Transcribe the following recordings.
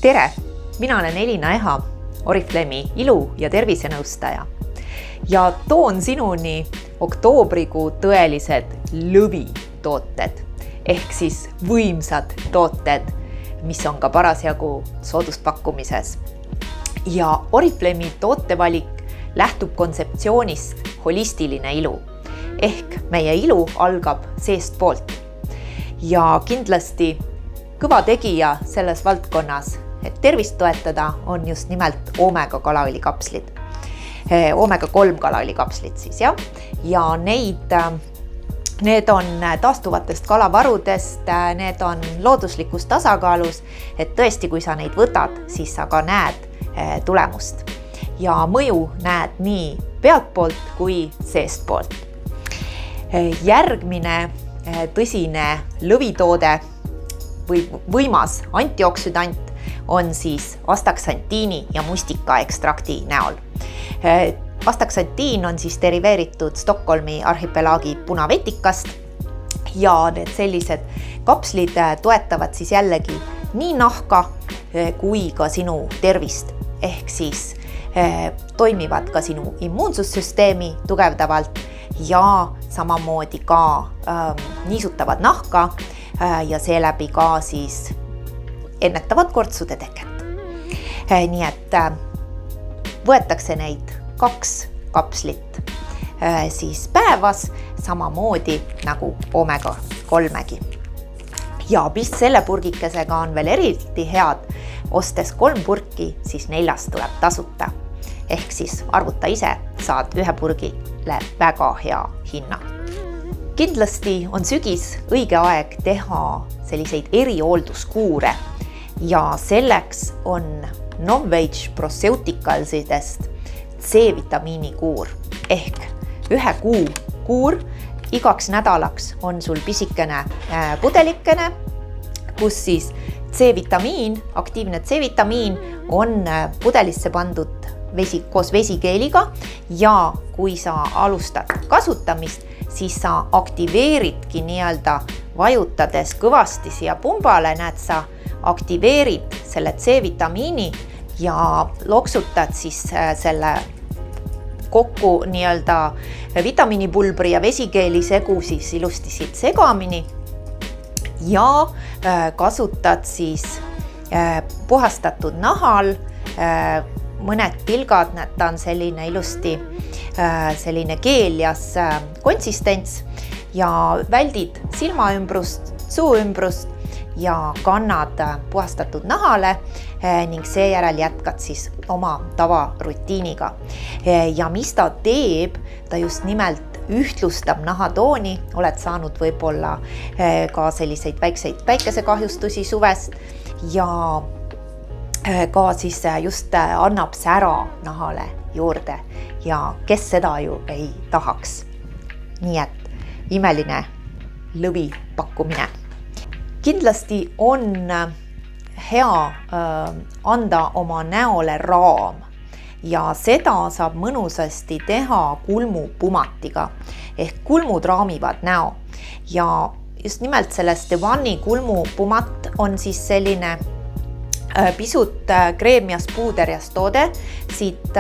Tere! Mina olen Elina Eha, Oriflemi ilu- ja tervisenõustaja ja toon sinuni oktoobrikuu tõelised lõvitooted ehk siis võimsad tooted, mis on ka parasjagu sooduspakkumises. Ja Oriflemi tootevalik lähtub kontseptsioonist holistiline ilu ehk meie ilu algab seestpoolt ja kindlasti kõva tegija selles valdkonnas, et tervist toetada, on just nimelt oomega kalaõlikapslid. Oomega 3 kalaõlikapslid siis, jah. Ja need on taastuvatest kalavarudest, need on looduslikus tasakaalus, et tõesti, kui sa neid võtad, siis sa ka näed tulemust. Ja mõju näed nii pealtpoolt kui seestpoolt. Järgmine tõsine lõvitoode või võimas antioksüdant on siis astaxantiini ja mustika ekstrakti näol. Astaxantiin on siis deriveeritud Stockholmi arhipelaagi punavetikast ja need sellised kapslid toetavad siis jällegi nii nahka kui ka sinu tervist ehk siis toimivad ka sinu immuunsussüsteemi tugevdavalt ja samamoodi ka niisutavad nahka ja seeläbi ka siis ennetavad kortsude teket. Nii et võetakse neid 2 kapslit siis päevas, samamoodi nagu oomega 3-gi. Ja mis selle purgikesega on veel eriti head, ostes 3 purki, siis 4 tuleb tasuta. Ehk siis arvuta ise, saad 1 purgile väga hea hinna. Kindlasti on sügis õige aeg teha selliseid erihoolduskuure ja selleks on non-veg proseuticalsidest C-vitamiini kuur ehk 1 kuu kuur. Igaks nädalaks on sul pisikene pudelikene, kus siis C-vitamiin, aktiivne C-vitamiin on pudelisse pandud koos vesikeeliga ja kui sa alustad kasutamist, siis sa aktiveeridki nii-öelda vajutades kõvasti siia pumbale, näed sa aktiveerid selle C-vitamiini ja loksutad siis selle kokku nii-öelda vitamiinipulbri ja vesikeeli segu siis ilusti siit segamini ja kasutad siis puhastatud nahal mõned pilgad, ta on selline ilusti selline geelias konsistents ja väldid silmaümbrust, suuümbrust ja kannad puhastatud nahale ning seejärel jätkad siis oma tavarutiiniga. Ja mis ta teeb, ta just nimelt ühtlustab nahatooni, oled saanud võib-olla ka selliseid väikseid päikesekahjustusi suvest ja ka siis just annab sära nahale juurde ja kes seda ju ei tahaks. Nii et imeline lõvipakkumine. Kindlasti on hea anda oma näole raam ja seda saab mõnusasti teha kulmupumatiga ehk kulmud raamivad näo ja just nimelt sellest Devani kulmupumat on siis selline pisut kreemias puuderjas toode. Siit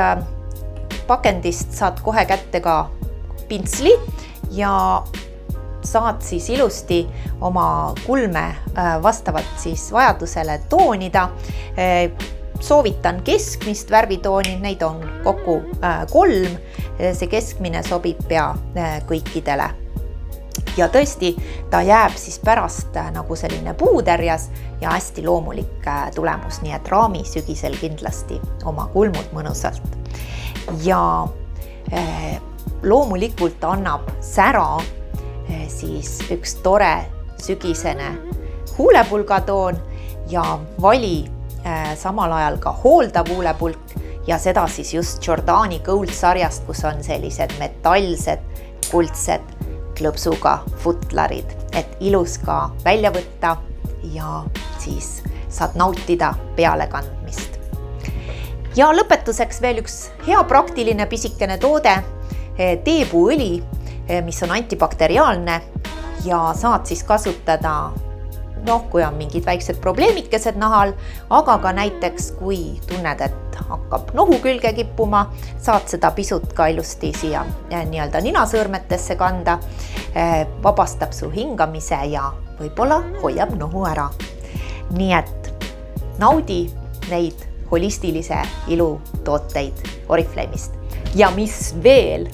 pakendist saad kohe kätte ka pintsli ja saad siis ilusti oma kulme vastavalt siis vajadusele toonida. Soovitan keskmist värvitooni, neid on kokku 3. See keskmine sobib pea kõikidele. Ja tõesti, ta jääb siis pärast nagu selline puuderjas ja hästi loomulik tulemus, nii et raami sügisel kindlasti oma kulmud mõnusalt. Ja loomulikult annab sära siis üks tore sügisene huulepulgatoon ja vali samal ajal ka hooldav huulepulk ja seda siis just Jordani Gold sarjast, kus on sellised metallsed, kuldsed klõpsuga futlarid, et ilus ka välja võtta ja siis saad nautida pealekandmist. Ja lõpetuseks veel üks hea praktiline pisikene toode, teepuuõli, mis on antibakteriaalne ja saad siis kasutada kui on mingid väiksed probleemikesed nahal, aga ka näiteks kui tunned, et hakkab nohu külge kippuma, saad seda pisut ka ilusti siia nii-öelda ninasõõrmetesse kanda, vabastab su hingamise ja võib-olla hoiab nohu ära. Nii et naudi neid holistilise ilu tooteid Oriflame'ist. Ja mis veel,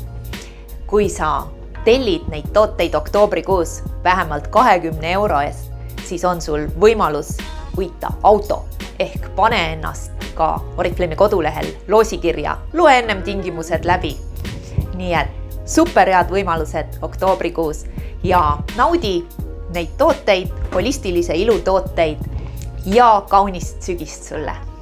kui sa tellid neid tooteid oktoobrikuus vähemalt 20 euro eest, siis on sul võimalus võita auto ehk pane ennast ka Oriflame'i kodulehel loosikirja, loe ennem tingimused läbi. Nii et super head võimalused oktoobrikuus ja naudi neid tooteid, holistilise ilu tooteid ja kaunist sügist sulle!